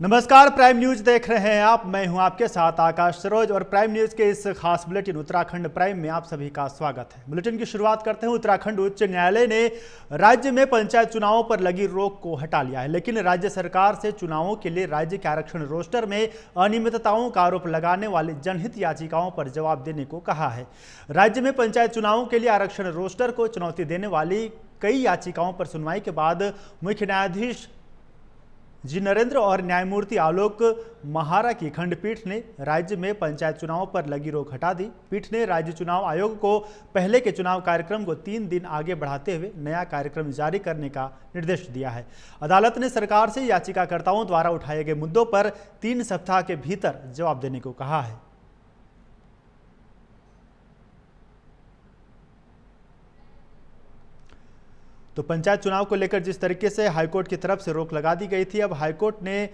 नमस्कार, prime news देख रहे हैं आप। मैं हूं आपके साथ आकाश सरोज और प्राइम न्यूज के इस खास बुलेटिन उत्तराखंड प्राइम में आप सभी का स्वागत है। बुलेटिन की शुरुआत करते हैं। उत्तराखंड उच्च न्यायालय ने राज्य में पंचायत चुनावों पर लगी रोक को हटा लिया है, लेकिन राज्य सरकार से चुनावों के लिए राज्य के आरक्षण रोस्टर में अनियमितताओं का आरोप लगाने वाली जनहित याचिकाओं पर जवाब देने को कहा है। राज्य में पंचायत चुनावों के लिए आरक्षण रोस्टर को चुनौती देने वाली कई याचिकाओं पर सुनवाई के बाद मुख्य न्यायाधीश जी नरेंद्र और न्यायमूर्ति आलोक महारा की खंडपीठ ने राज्य में पंचायत चुनावों पर लगी रोक हटा दी। पीठ ने राज्य चुनाव आयोग को पहले के चुनाव कार्यक्रम को 3 दिन आगे बढ़ाते हुए नया कार्यक्रम जारी करने का निर्देश दिया है। अदालत ने सरकार से याचिकाकर्ताओं द्वारा उठाए गए मुद्दों पर 3 सप्ताह के भीतर जवाब देने को कहा है। तो पंचायत चुनाव को लेकर जिस तरीके से हाईकोर्ट की तरफ से रोक लगा दी गई थी, अब हाईकोर्ट ने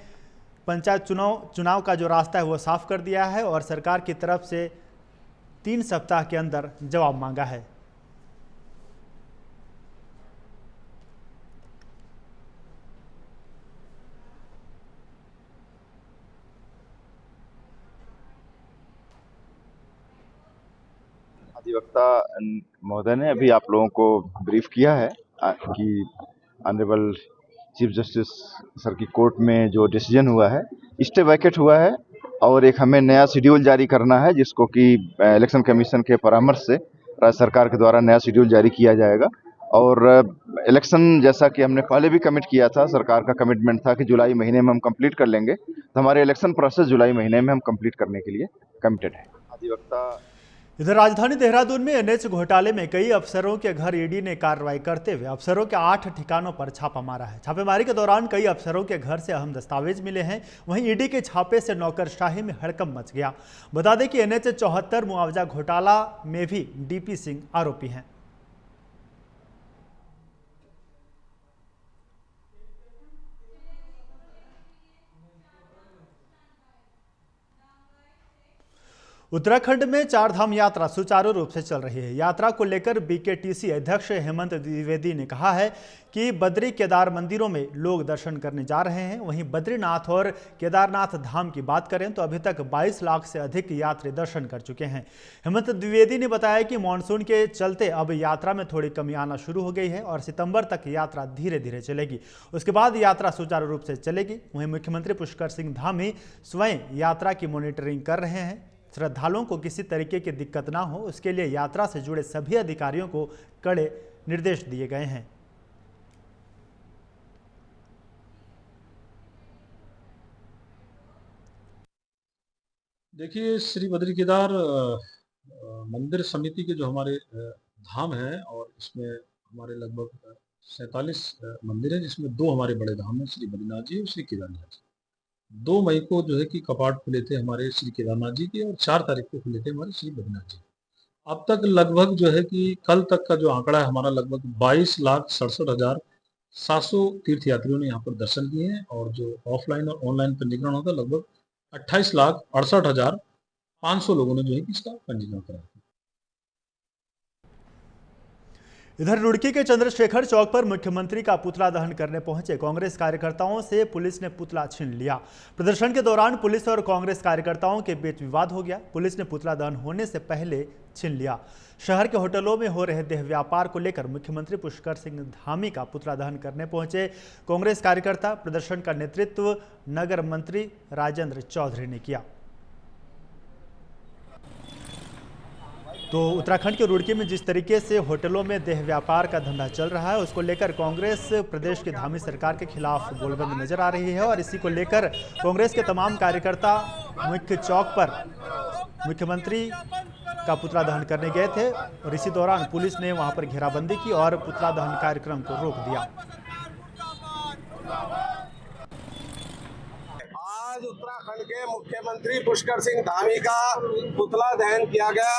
पंचायत चुनाव का जो रास्ता है वो साफ कर दिया है और सरकार की तरफ से 3 सप्ताह के अंदर जवाब मांगा है। अधिवक्ता महोदय ने अभी आप लोगों को ब्रीफ किया है कि ऑनरेबल चीफ जस्टिस सर की कोर्ट में जो डिसीजन हुआ है, स्टे वैकेट हुआ है और एक हमें नया शेड्यूल जारी करना है, जिसको कि इलेक्शन कमीशन के परामर्श से राज्य सरकार के द्वारा नया शेड्यूल जारी किया जाएगा। और इलेक्शन जैसा कि हमने पहले भी कमिट किया था, सरकार का कमिटमेंट था कि जुलाई महीने में हम कंप्लीट कर लेंगे, तो हमारे इलेक्शन प्रोसेस जुलाई महीने में हम कंप्लीट करने के लिए कमिटेड है। अधिवक्ता इधर राजधानी देहरादून में एनएच घोटाले में कई अफसरों के घर ईडी ने कार्रवाई करते हुए अफसरों के 8 ठिकानों पर छापा मारा है। छापेमारी के दौरान कई अफसरों के घर से अहम दस्तावेज मिले हैं। वहीं ईडी के छापे से नौकरशाही में हड़कंप मच गया। बता दें कि एनएच 74 मुआवजा घोटाला में भी डीपी सिंह आरोपी हैं। उत्तराखंड में चारधाम यात्रा सुचारू रूप से चल रही है। यात्रा को लेकर बीकेटीसी अध्यक्ष हेमंत द्विवेदी ने कहा है कि बद्री केदार मंदिरों में लोग दर्शन करने जा रहे हैं। वहीं बद्रीनाथ और केदारनाथ धाम की बात करें तो अभी तक 22 लाख से अधिक यात्री दर्शन कर चुके हैं। हेमंत द्विवेदी ने बताया कि मानसून के चलते अब यात्रा में थोड़ी कमी आना शुरू हो गई है और सितंबर तक यात्रा धीरे धीरे चलेगी। उसके बाद यात्रा सुचारू रूप से चलेगी। वहीं मुख्यमंत्री पुष्कर सिंह धामी स्वयं यात्रा की मॉनिटरिंग कर रहे हैं। श्रद्धालुओं को किसी तरीके की दिक्कत ना हो, उसके लिए यात्रा से जुड़े सभी अधिकारियों को कड़े निर्देश दिए गए हैं। देखिए, श्री बद्री केदार मंदिर समिति के जो हमारे धाम है और इसमें हमारे लगभग 47 मंदिर हैं, जिसमें 2 हमारे बड़े धाम हैं, श्री बद्रीनाथ जी और श्री केदारनाथ जी। 2 मई को जो है कि कपाट खुले थे हमारे श्री केदारनाथ जी के और 4 तारीख को खुले थे हमारे श्री बद्रीनाथ जी। अब तक लगभग जो है कि कल तक का जो आंकड़ा है हमारा, लगभग 22,67,700 तीर्थयात्रियों ने यहाँ पर दर्शन किए हैं और जो ऑफलाइन और ऑनलाइन पंजीकरण होता है लगभग 28,68,500 लोगों ने जो है कि इसका पंजीकरण कराया। इधर रुड़की के चंद्रशेखर चौक पर मुख्यमंत्री का पुतला दहन करने पहुंचे कांग्रेस कार्यकर्ताओं से पुलिस ने पुतला छीन लिया। प्रदर्शन के दौरान पुलिस और कांग्रेस कार्यकर्ताओं के बीच विवाद हो गया। पुलिस ने पुतला दहन होने से पहले छीन लिया। शहर के होटलों में हो रहे देह व्यापार को लेकर मुख्यमंत्री पुष्कर सिंह धामी का पुतला दहन करने पहुंचे कांग्रेस कार्यकर्ता। प्रदर्शन का नेतृत्व नगर मंत्री राजेंद्र चौधरी ने किया। तो उत्तराखंड के रुड़की में जिस तरीके से होटलों में देह व्यापार का धंधा चल रहा है, उसको लेकर कांग्रेस प्रदेश की धामी सरकार के खिलाफ गोलबंद नजर आ रही है और इसी को लेकर कांग्रेस के तमाम कार्यकर्ता मुख्य चौक पर मुख्यमंत्री का पुतला दहन करने गए थे और इसी दौरान पुलिस ने वहां पर घेराबंदी की और पुतला दहन कार्यक्रम को रोक दिया। आज उत्तराखंड के मुख्यमंत्री पुष्कर सिंह धामी का पुतला दहन किया गया।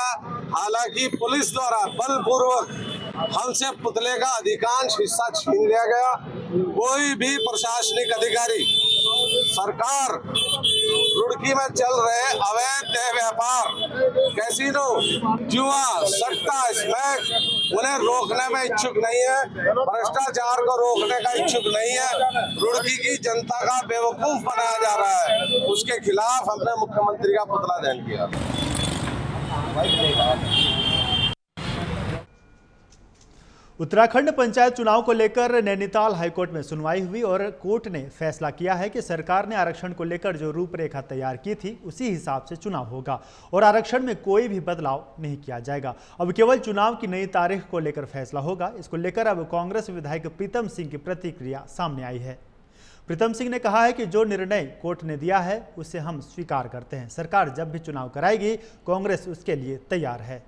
हालांकि पुलिस द्वारा बलपूर्वक हमसे पुतले का अधिकांश हिस्सा छीन लिया गया। कोई भी प्रशासनिक अधिकारी सरकार रुड़की में चल रहे अवैध देह व्यापार, कैसीनो, जुआ, सट्टा, स्मैक उन्हें रोकने में इच्छुक नहीं है, भ्रष्टाचार को रोकने का इच्छुक नहीं है, रुड़की की जनता का बेवकूफ बनाया जा रहा है। उसके खिलाफ हमने मुख्यमंत्री का पुतला दहन किया। उत्तराखंड पंचायत चुनाव को लेकर नैनीताल हाईकोर्ट में सुनवाई हुई और कोर्ट ने फैसला किया है कि सरकार ने आरक्षण को लेकर जो रूपरेखा तैयार की थी उसी हिसाब से चुनाव होगा और आरक्षण में कोई भी बदलाव नहीं किया जाएगा। अब केवल चुनाव की नई तारीख को लेकर फैसला होगा। इसको लेकर अब कांग्रेस विधायक प्रीतम सिंह की प्रतिक्रिया सामने आई है। प्रीतम सिंह ने कहा है कि जो निर्णय कोर्ट ने दिया है उसे हम स्वीकार करते हैं। सरकार जब भी चुनाव कराएगी कांग्रेस उसके लिए तैयार है।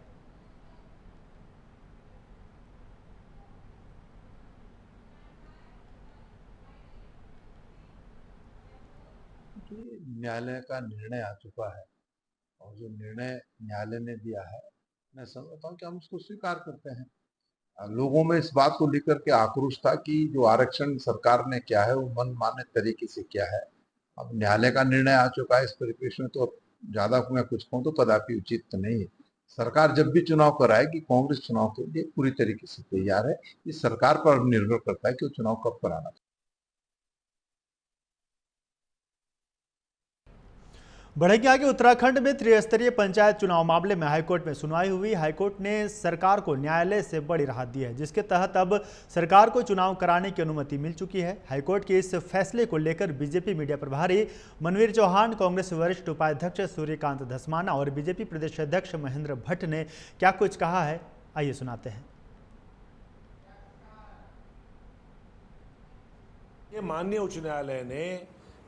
न्यायालय का निर्णय आ चुका है और जो निर्णय न्यायालय ने दिया है मैं समझता हूँ कि हम उसको स्वीकार करते हैं। लोगों में इस बात को लेकर के आक्रोश था कि जो आरक्षण सरकार ने किया है वो मनमाने तरीके से किया है। अब न्यायालय का निर्णय आ चुका है, इस परिप्रेक्ष्य में तो ज्यादा मैं कुछ कहूँ तो कदापि उचित तो नहीं है। सरकार जब भी चुनाव कराएगी कांग्रेस चुनाव के लिए पूरी तरीके से तैयार है। इस सरकार पर निर्भर करता है कि वो चुनाव कब कराना। बढ़ेंगे आगे। उत्तराखंड में त्रिस्तरीय पंचायत चुनाव मामले में हाईकोर्ट में सुनवाई हुई। हाईकोर्ट ने सरकार को न्यायालय से बड़ी राहत दी है, जिसके तहत अब सरकार को चुनाव कराने की अनुमति मिल चुकी है। हाईकोर्ट के इस फैसले को लेकर बीजेपी मीडिया प्रभारी मनवीर चौहान, कांग्रेस वरिष्ठ उपाध्यक्ष सूर्यकांत धस्माना और बीजेपी प्रदेश अध्यक्ष महेंद्र भट्ट ने क्या कुछ कहा है, आइए सुनाते हैं। ये माननीय उच्च न्यायालय ने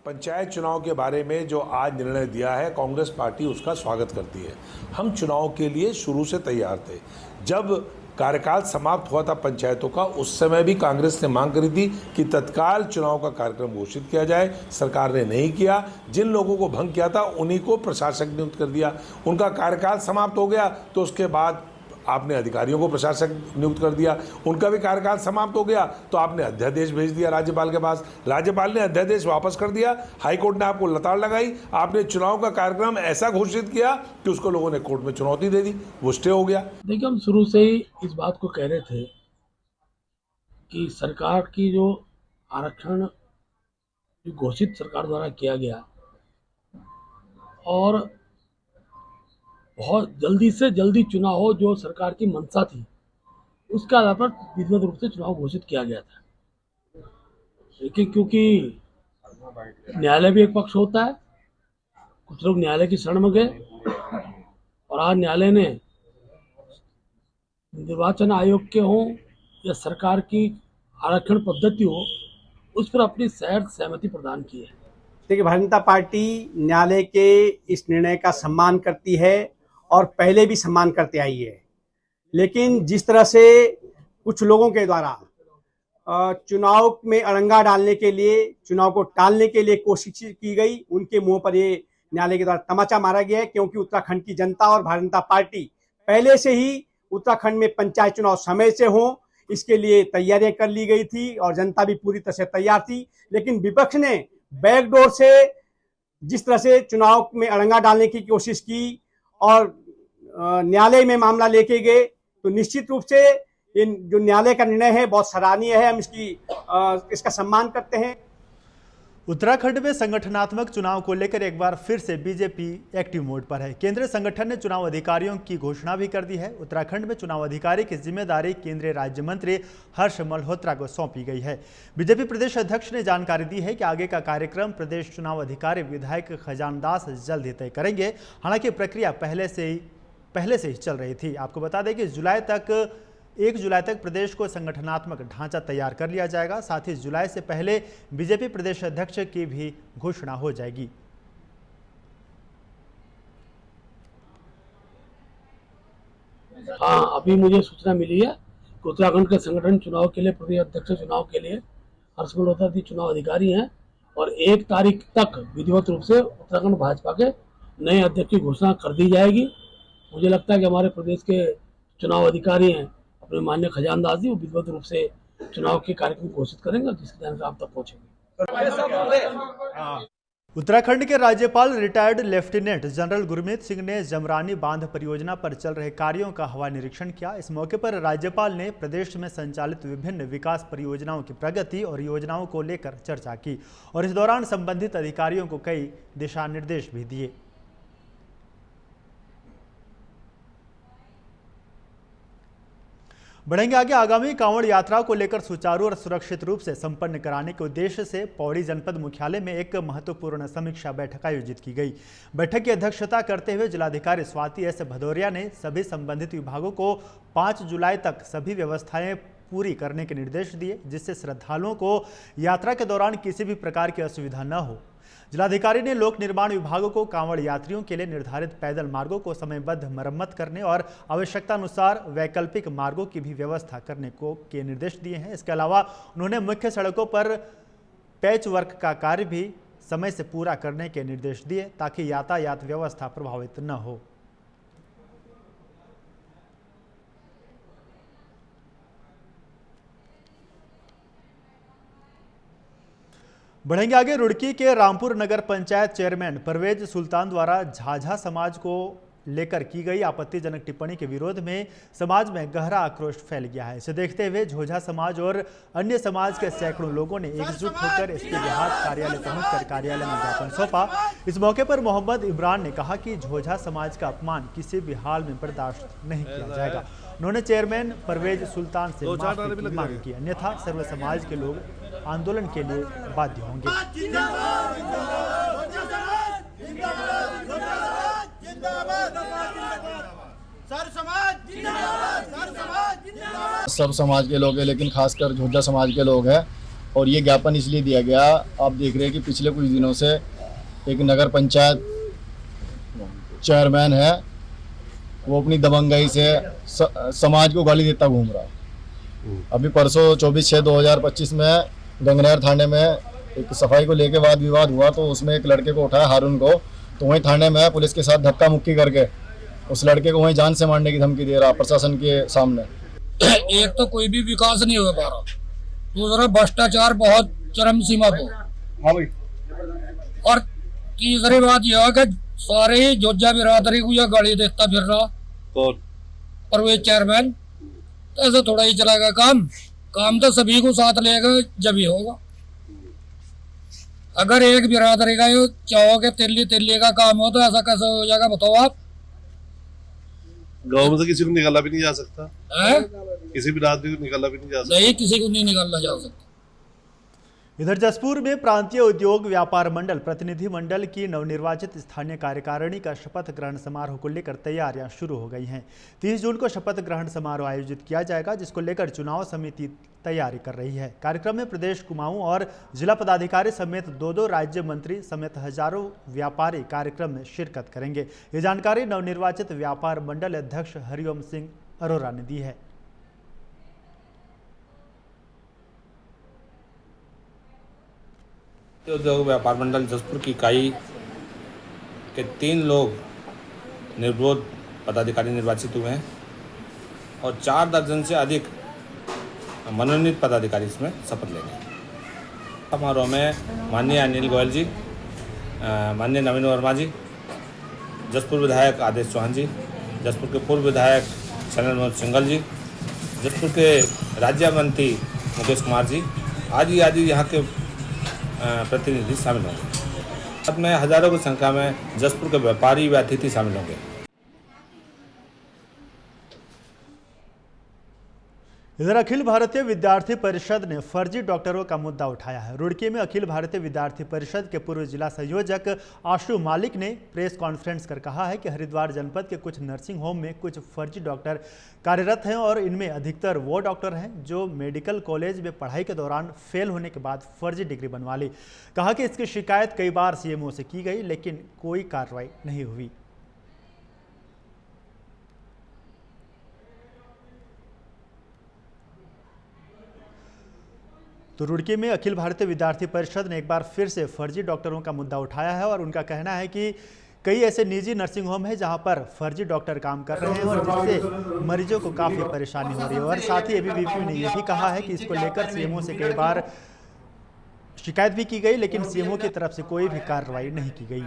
पंचायत चुनाव के बारे में जो आज निर्णय दिया है, कांग्रेस पार्टी उसका स्वागत करती है। हम चुनाव के लिए शुरू से तैयार थे। जब कार्यकाल समाप्त हुआ था पंचायतों का, उस समय भी कांग्रेस ने मांग करी थी कि तत्काल चुनाव का कार्यक्रम घोषित किया जाए। सरकार ने नहीं किया। जिन लोगों को भंग किया था उन्हीं को प्रशासक नियुक्त कर दिया। उनका कार्यकाल समाप्त हो गया तो उसके बाद आपने अधिकारियों को प्रशासक नियुक्त कर दिया। उनका भी कार्यकाल समाप्त हो गया तो आपने अध्यादेश भेज दिया राज्यपाल के पास। राज्यपाल ने अध्यादेश वापस कर दिया। हाईकोर्ट ने आपको लताड़ लगाई। आपने चुनाव का कार्यक्रम ऐसा घोषित किया कि उसको लोगों ने कोर्ट में चुनौती दे दी, वो स्टे हो गया। देखिए, हम शुरू से ही इस बात को कह रहे थे कि सरकार की जो आरक्षण घोषित सरकार द्वारा किया गया और बहुत जल्दी से जल्दी चुनाव हो, जो सरकार की मंशा थी, उसके आधार पर विधिवत रूप से चुनाव घोषित किया गया था। लेकिन क्योंकि न्यायालय भी एक पक्ष होता है, कुछ लोग न्यायालय की शरण में गए और आज न्यायालय ने निर्वाचन आयोग के हों या सरकार की आरक्षण पद्धति हो, उस पर अपनी सहमति प्रदान की है। देखिए, भारतीय जनता पार्टी न्यायालय के इस निर्णय का सम्मान करती है और पहले भी सम्मान करते आई है। लेकिन जिस तरह से कुछ लोगों के द्वारा चुनाव में अड़ंगा डालने के लिए, चुनाव को टालने के लिए कोशिश की गई, उनके मुंह पर ये न्यायालय के द्वारा तमाचा मारा गया है। क्योंकि उत्तराखंड की जनता और भारतीय जनता पार्टी पहले से ही उत्तराखंड में पंचायत चुनाव समय से हो, इसके लिए तैयारियां कर ली गई थी और जनता भी पूरी तरह से तैयार थी। लेकिन विपक्ष ने बैकडोर से जिस तरह से चुनाव में अड़ंगा डालने की कोशिश की और न्यायालय में मामला लेके गए, तो निश्चित रूप से इन जो न्यायालय का निर्णय है बहुत सराहनीय है। हम इसका सम्मान करते हैं। उत्तराखंड में संगठनात्मक चुनाव को लेकर एक बार फिर से बीजेपी एक्टिव मोड पर है। केंद्रीय संगठन ने चुनाव अधिकारियों की घोषणा भी कर दी है। उत्तराखंड में चुनाव अधिकारी की जिम्मेदारी केंद्रीय राज्य मंत्री हर्ष मल्होत्रा को सौंपी गई है। बीजेपी प्रदेश अध्यक्ष ने जानकारी दी है कि आगे का कार्यक्रम प्रदेश चुनाव अधिकारी विधायक खजानदास जल्द ही तय करेंगे। हालांकि प्रक्रिया पहले से ही चल रही थी। आपको बता दें कि 1 जुलाई तक प्रदेश को संगठनात्मक ढांचा तैयार कर लिया जाएगा। साथ ही जुलाई से पहले बीजेपी प्रदेश अध्यक्ष की भी घोषणा हो जाएगी। हाँ, अभी मुझे सूचना मिली है कि उत्तराखंड के संगठन चुनाव के लिए, प्रदेश अध्यक्ष चुनाव के लिए हर्ष मल्होत्रा जी चुनाव अधिकारी हैं और 1 तारीख तक विधिवत रूप से उत्तराखंड भाजपा के नए अध्यक्ष की घोषणा कर दी जाएगी। मुझे लगता है कि हमारे प्रदेश के चुनाव अधिकारी हैं अपने माननीय खजानदास जी, वो विधिवत रूप से चुनाव के कार्यक्रम घोषित करेंगे जिसके ध्यान से आप तक पहुंचेंगे। उत्तराखंड के राज्यपाल retired lieutenant general Gurmeet Singh ने जमरानी बांध परियोजना पर चल रहे कार्यों का हवा निरीक्षण किया। इस मौके पर राज्यपाल ने प्रदेश में संचालित विभिन्न विकास परियोजनाओं की प्रगति और योजनाओं को लेकर चर्चा की और इस दौरान संबंधित अधिकारियों को कई दिशा निर्देश भी दिए। बढ़ेंगे आगे। आगामी कांवड़ यात्रा को लेकर सुचारू और सुरक्षित रूप से संपन्न कराने के उद्देश्य से पौड़ी जनपद मुख्यालय में एक महत्वपूर्ण समीक्षा बैठक आयोजित की गई। बैठक की अध्यक्षता करते हुए जिलाधिकारी स्वाति एस भदौरिया ने सभी संबंधित विभागों को 5 जुलाई तक सभी व्यवस्थाएं पूरी करने के निर्देश दिए, जिससे श्रद्धालुओं को यात्रा के दौरान किसी भी प्रकार की असुविधा न हो। जिलाधिकारी ने लोक निर्माण विभागों को कांवड़ यात्रियों के लिए निर्धारित पैदल मार्गों को समयबद्ध मरम्मत करने और आवश्यकता अनुसार वैकल्पिक मार्गों की भी व्यवस्था करने के निर्देश दिए हैं। इसके अलावा उन्होंने मुख्य सड़कों पर पैच वर्क का कार्य भी समय से पूरा करने के निर्देश दिए ताकि यातायात व्यवस्था प्रभावित न हो। बढ़ेंगे आगे। रुड़की के रामपुर नगर पंचायत चेयरमैन परवेज सुल्तान द्वारा झाझा समाज को लेकर की गई आपत्तिजनक टिप्पणी के विरोध में समाज में गहरा आक्रोश फैल गया है। इसे देखते हुए झोझा समाज और अन्य समाज के सैकड़ों लोगों ने एकजुट होकर एसपी देहात कार्यालय पहुंचकर कार्यालय में ज्ञापन सौंपा। इस मौके पर मोहम्मद इमरान ने कहा कि झोझा समाज का अपमान किसी भी हाल में बर्दाश्त नहीं किया जाएगा। उन्होंने चेयरमैन परवेज सुल्तान से माफी की मांग की, अन्यथा सर्व समाज के लोग आंदोलन के लिए बाध्य होंगे। सब समाज के लोग हैं, लेकिन खासकर झोझा समाज के लोग हैं और ये ज्ञापन इसलिए दिया गया। आप देख रहे हैं कि पिछले कुछ दिनों से एक नगर पंचायत चेयरमैन है, वो अपनी दबंगाई से समाज को गाली देता घूम रहा है। अभी परसों 24/6/2025 में गंगनहर थाने में एक सफाई को लेकर वाद विवाद हुआ, तो उसमें एक लड़के को उठाया, हारून को, तो वहीं थाने में पुलिस के साथ धक्का मुक्की करके उस लड़के को वहीं जान से मारने की धमकी दे रहा प्रशासन के सामने। एक तो कोई भी विकास नहीं हो पा रहा, दूसरा भ्रष्टाचार बहुत चरम सीमा पे। हाँ भाई। और तीसरी बात यह है कि सारे ही जोजा बिरादरी को यह गाड़ी देता फिर रहा परवेज चेयरमैन। तो ऐसा थोड़ा ही चलेगा काम तो सभी को साथ लेगा जब ही होगा। अगर एक बिरादरी का चाहो कि तिल्ली का काम हो तो ऐसा कैसे हो जाएगा बताओ आप? गाँव में से किसी को निकाला भी नहीं जा सकता है? किसी बिरादरी को निकाला भी नहीं जा सकता। नहीं, किसी को नहीं निकालना जा सकता। इधर जसपुर में प्रांतीय उद्योग व्यापार मंडल प्रतिनिधि मंडल की नवनिर्वाचित स्थानीय कार्यकारिणी का शपथ ग्रहण समारोह को लेकर तैयारियां शुरू हो गई हैं। 30 जून को शपथ ग्रहण समारोह आयोजित किया जाएगा, जिसको लेकर चुनाव समिति तैयारी कर रही है। कार्यक्रम में प्रदेश कुमाऊं और जिला पदाधिकारी समेत 2 राज्य मंत्री समेत हजारों व्यापारी कार्यक्रम में शिरकत करेंगे। ये जानकारी नवनिर्वाचित व्यापार मंडल अध्यक्ष हरिओम सिंह अरोरा ने दी है। उद्योग व्यापार मंडल जसपुर की इकाई के 3 लोग निर्विरोध पदाधिकारी निर्वाचित हुए हैं और 4 दर्जन से अधिक मनोनीत पदाधिकारी इसमें शपथ लेंगे। समारोह में माननीय अनिल गोयल जी, माननीय नवीन वर्मा जी, जसपुर विधायक आदेश चौहान जी, जसपुर के पूर्व विधायक चंद्र मनोज सिंघल जी, जसपुर के राज्य मंत्री मुकेश कुमार जी आदि यहाँ के प्रतिनिधि शामिल होंगे। साथ में हजारों की संख्या में जसपुर के व्यापारी व अतिथि शामिल होंगे। इधर अखिल भारतीय विद्यार्थी परिषद ने फर्जी डॉक्टरों का मुद्दा उठाया है। रुड़की में अखिल भारतीय विद्यार्थी परिषद के पूर्व जिला संयोजक आशु मालिक ने प्रेस कॉन्फ्रेंस कर कहा है कि हरिद्वार जनपद के कुछ नर्सिंग होम में कुछ फर्जी डॉक्टर कार्यरत हैं और इनमें अधिकतर वो डॉक्टर हैं जो मेडिकल कॉलेज में पढ़ाई के दौरान फेल होने के बाद फर्जी डिग्री बनवा ली। कहा कि इसकी शिकायत कई बार सीएमओ से की गई, लेकिन कोई कार्रवाई नहीं हुई। तो रुड़की में अखिल भारतीय विद्यार्थी परिषद ने एक बार फिर से फर्जी डॉक्टरों का मुद्दा उठाया है और उनका कहना है कि कई ऐसे निजी नर्सिंग होम हैं जहां पर फर्जी डॉक्टर काम कर रहे हैं और जिससे मरीजों को काफ़ी परेशानी हो रही है। और साथ ही एबीवीपी ने यह भी कहा है कि इसको लेकर सीएमओ से कई बार शिकायत भी की गई, लेकिन सीएमओ की तरफ से कोई भी कार्रवाई नहीं की गई।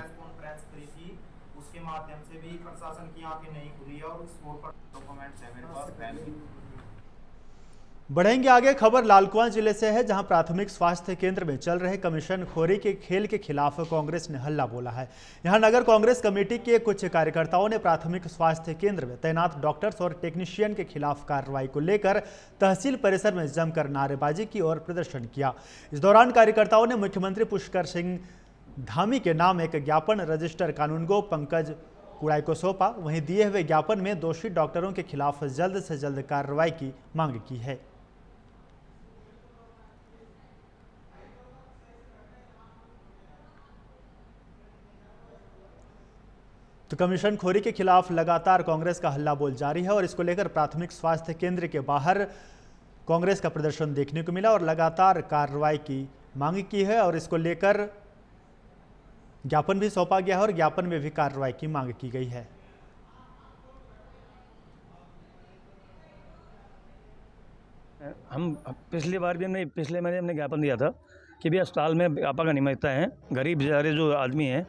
उसके माध्यम से भी प्रशासन की आंखें नहीं खुली और उस फोन पर डॉक्यूमेंट्स है मेरे पास पहले। बढ़ेंगे आगे। खबर लालकुआं जिले से है, जहां प्राथमिक स्वास्थ्य केंद्र में चल रहे कमीशन खोरी के खेल के खिलाफ कांग्रेस ने हल्ला बोला है। यहां नगर कांग्रेस कमेटी के कुछ कार्यकर्ताओं ने प्राथमिक स्वास्थ्य केंद्र में तैनात डॉक्टर्स और टेक्नीशियन के खिलाफ कार्रवाई को लेकर तहसील परिसर में जमकर नारेबाजी की और प्रदर्शन किया। इस दौरान कार्यकर्ताओं ने मुख्यमंत्री पुष्कर सिंह धामी के नाम एक ज्ञापन रजिस्टर कानूनगो पंकज कुड़ाई को सौंपा। वहीं दिए हुए ज्ञापन में दोषी डॉक्टरों के खिलाफ जल्द से जल्द कार्रवाई की मांग की है। तो कमीशन खोरी के खिलाफ लगातार कांग्रेस का हल्ला बोल जारी है और इसको लेकर प्राथमिक स्वास्थ्य केंद्र के बाहर कांग्रेस का प्रदर्शन देखने को मिला और लगातार कार्रवाई की मांग की है और इसको लेकर ज्ञापन भी सौंपा गया है और ज्ञापन में भी कार्रवाई की मांग की गई है। हम पिछली बार भी पिछले महीने हमने ज्ञापन दिया था कि भी अस्पताल में व्यापक अनियमितता है, गरीब बेचारे जो आदमी हैं,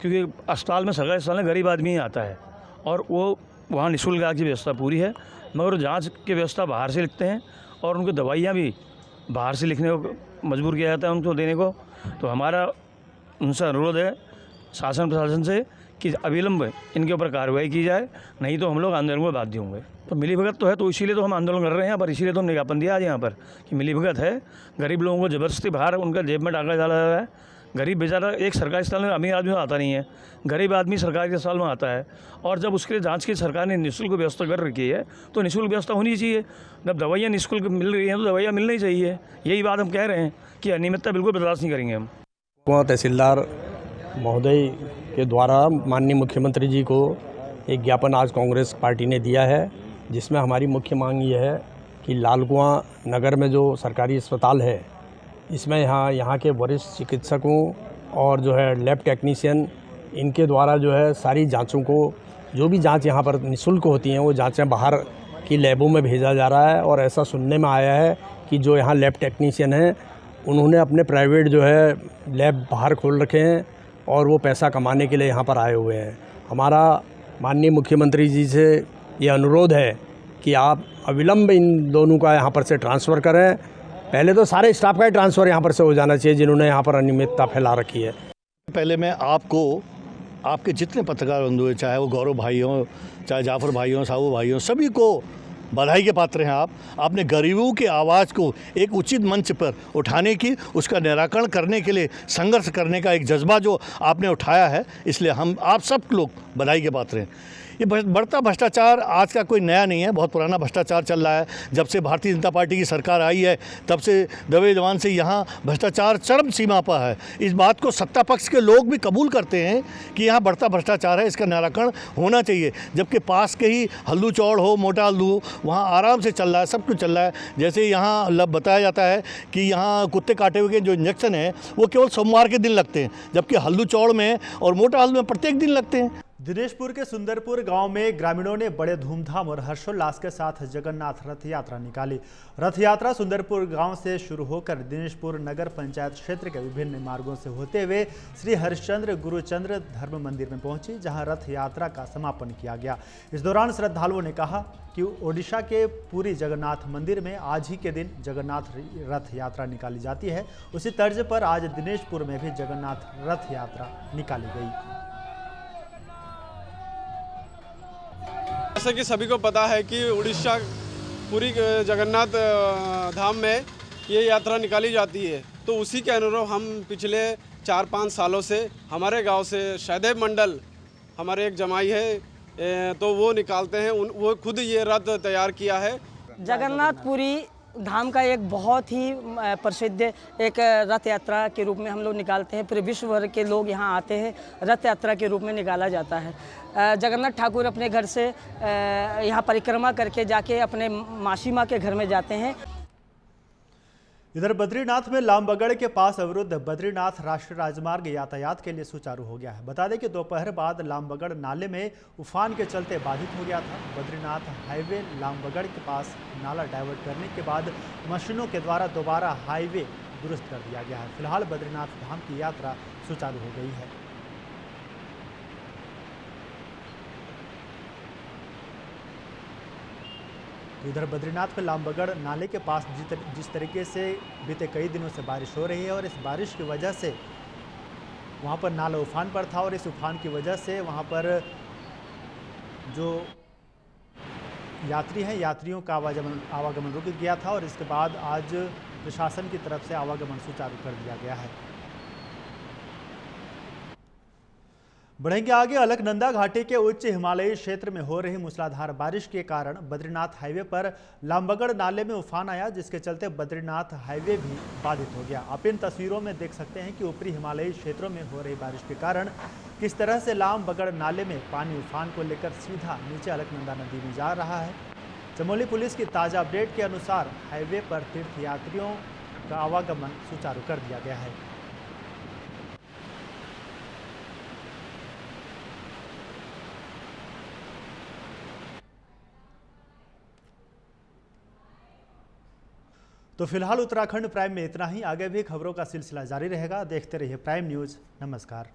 क्योंकि अस्पताल में सरकारी अस्पताल में गरीब आदमी ही आता है और वो वहाँ निःशुल्क इलाज की व्यवस्था पूरी है, मगर जांच की व्यवस्था बाहर से लिखते हैं और उनको दवाइयाँ भी बाहर से लिखने को मजबूर किया जाता है उनको देने को। तो हमारा उनसे अनुरोध है शासन प्रशासन से कि अविलंब इनके ऊपर कार्रवाई की जाए, नहीं तो हम लोग आंदोलन में बाध्य होंगे। तो मिलीभगत तो है, तो इसीलिए तो हम आंदोलन कर रहे हैं यहाँ पर, इसीलिए तो हमने ज्ञापन दिया आज यहाँ पर कि मिलीभगत है, गरीब लोगों को ज़बरदस्ती बाहर उनका जेब में डाला जा रहा है। गरीब बेचारा एक सरकारी अस्पताल में अमीर आदमी आता नहीं है, गरीब आदमी सरकारी अस्पताल में आता है और जब उसके लिए जांच की सरकार ने निःशुल्क व्यवस्था कर रखी है तो निःशुल्क व्यवस्था होनी चाहिए। जब दवाइयाँ निःशुल्क मिल रही हैं तो दवाइयाँ मिलनी चाहिए। यही बात हम कह रहे हैं कि अनियमितता बिल्कुल बर्दाश्त नहीं करेंगे हम। तहसीलदार महोदय के द्वारा माननीय मुख्यमंत्री जी को एक ज्ञापन आज कांग्रेस पार्टी ने दिया है, जिसमें हमारी मुख्य मांग ये है कि लालकुआं नगर में जो सरकारी अस्पताल है इसमें यहाँ के वरिष्ठ चिकित्सकों और जो है लैब टेक्नीशियन, इनके द्वारा जो है सारी जांचों को, जो भी जांच यहाँ पर निःशुल्क होती हैं वो जांचें बाहर की लैबों में भेजा जा रहा है। और ऐसा सुनने में आया है कि जो यहाँ लैब टेक्नीशियन हैं उन्होंने अपने प्राइवेट जो है लैब बाहर खोल रखे हैं और वो पैसा कमाने के लिए यहाँ पर आए हुए हैं। हमारा माननीय मुख्यमंत्री जी से ये अनुरोध है कि आप अविलंब इन दोनों का यहाँ पर से ट्रांसफ़र करें। पहले तो सारे स्टाफ का ही ट्रांसफ़र यहाँ पर से हो जाना चाहिए जिन्होंने यहाँ पर अनियमितता फैला रखी है। पहले मैं आपको, आपके जितने पत्रकार बंधु हैं, चाहे वो गौरव भाई हों, चाहे जाफर भाई हों, साहू भाई हों, सभी को बधाई के पात्र हैं। आपने गरीबों की आवाज़ को एक उचित मंच पर उठाने की, उसका निराकरण करने के लिए संघर्ष करने का एक जज्बा जो आपने उठाया है, इसलिए हम आप सब लोग बधाई के पात्र हैं। ये बढ़ता भ्रष्टाचार आज का कोई नया नहीं है, बहुत पुराना भ्रष्टाचार चल रहा है। जब से भारतीय जनता पार्टी की सरकार आई है तब से दबे जवान से यहाँ भ्रष्टाचार चरम सीमा पर है। इस बात को सत्ता पक्ष के लोग भी कबूल करते हैं कि यहाँ बढ़ता भ्रष्टाचार है, इसका निराकरण होना चाहिए। जबकि पास के ही हल्लू चौड़ हो, मोटा हल्लू, वहाँ आराम से चल रहा है, सब कुछ चल रहा है। जैसे यहाँ बताया जाता है कि यहाँ कुत्ते काटे हुए के जो इंजेक्शन है वो केवल सोमवार के दिन लगते हैं, जबकि हल्लू चौड़ में और मोटा हल्लू में प्रत्येक दिन लगते हैं। दिनेशपुर के सुंदरपुर गांव में ग्रामीणों ने बड़े धूमधाम और हर्षोल्लास के साथ जगन्नाथ रथ यात्रा निकाली। रथ यात्रा सुंदरपुर गांव से शुरू होकर दिनेशपुर नगर पंचायत क्षेत्र के विभिन्न मार्गों से होते हुए श्री हरिश्चंद्र गुरुचंद्र धर्म मंदिर में पहुंची, जहां रथ यात्रा का समापन किया गया। इस दौरान श्रद्धालुओं ने कहा कि ओडिशा के पुरी जगन्नाथ मंदिर में आज ही के दिन जगन्नाथ रथ यात्रा निकाली जाती है, उसी तर्ज पर आज दिनेशपुर में भी जगन्नाथ रथ यात्रा निकाली गई। जैसा कि सभी को पता है कि उड़ीसा पुरी जगन्नाथ धाम में ये यात्रा निकाली जाती है, तो उसी के अनुरूप हम पिछले 4-5 सालों से हमारे गांव से सहदेव मंडल, हमारे एक जमाई है, तो वो निकालते हैं। वो खुद ये रथ तैयार किया है। जगन्नाथ पुरी धाम का एक बहुत ही प्रसिद्ध एक रथ यात्रा के रूप में हम लोग निकालते हैं। पूरे विश्व भर के लोग यहाँ आते हैं, रथ यात्रा के रूप में निकाला जाता है। जगन्नाथ ठाकुर अपने घर से यहाँ परिक्रमा करके जाके अपने मासी माँ के घर में जाते हैं। इधर बद्रीनाथ में लामबगड़ के पास अवरुद्ध बद्रीनाथ राष्ट्रीय राजमार्ग यातायात के लिए सुचारू हो गया है। बता दें कि दोपहर बाद लामबगड़ नाले में उफान के चलते बाधित हो गया था। बद्रीनाथ हाईवे लामबगड़ के पास नाला डाइवर्ट करने के बाद मशीनों के द्वारा दोबारा हाईवे दुरुस्त कर दिया गया है। फिलहाल बद्रीनाथ धाम की यात्रा सुचारू हो गई है। इधर बद्रीनाथ में लामबगड़ नाले के पास जिस तरीके से बीते कई दिनों से बारिश हो रही है और इस बारिश की वजह से वहाँ पर नाला उफान पर था और इस उफान की वजह से वहाँ पर जो यात्री हैं, यात्रियों का आवागमन रुक गया था और इसके बाद आज प्रशासन की तरफ से आवागमन सुचारू कर दिया गया है। बढ़ेंगे आगे। अलकनंदा घाटी के उच्च हिमालयी क्षेत्र में हो रही मूसलाधार बारिश के कारण बद्रीनाथ हाईवे पर लामबगड़ नाले में उफान आया, जिसके चलते बद्रीनाथ हाईवे भी बाधित हो गया। आप इन तस्वीरों में देख सकते हैं कि ऊपरी हिमालयी क्षेत्रों में हो रही बारिश के कारण किस तरह से लामबगड़ नाले में पानी उफान को लेकर सीधा नीचे अलकनंदा नदी में जा रहा है। चमोली पुलिस की ताज़ा अपडेट के अनुसार हाईवे पर तीर्थयात्रियों का आवागमन सुचारू कर दिया गया है। तो फिलहाल उत्तराखंड प्राइम में इतना ही। आगे भी खबरों का सिलसिला जारी रहेगा। देखते रहिए प्राइम न्यूज़। नमस्कार।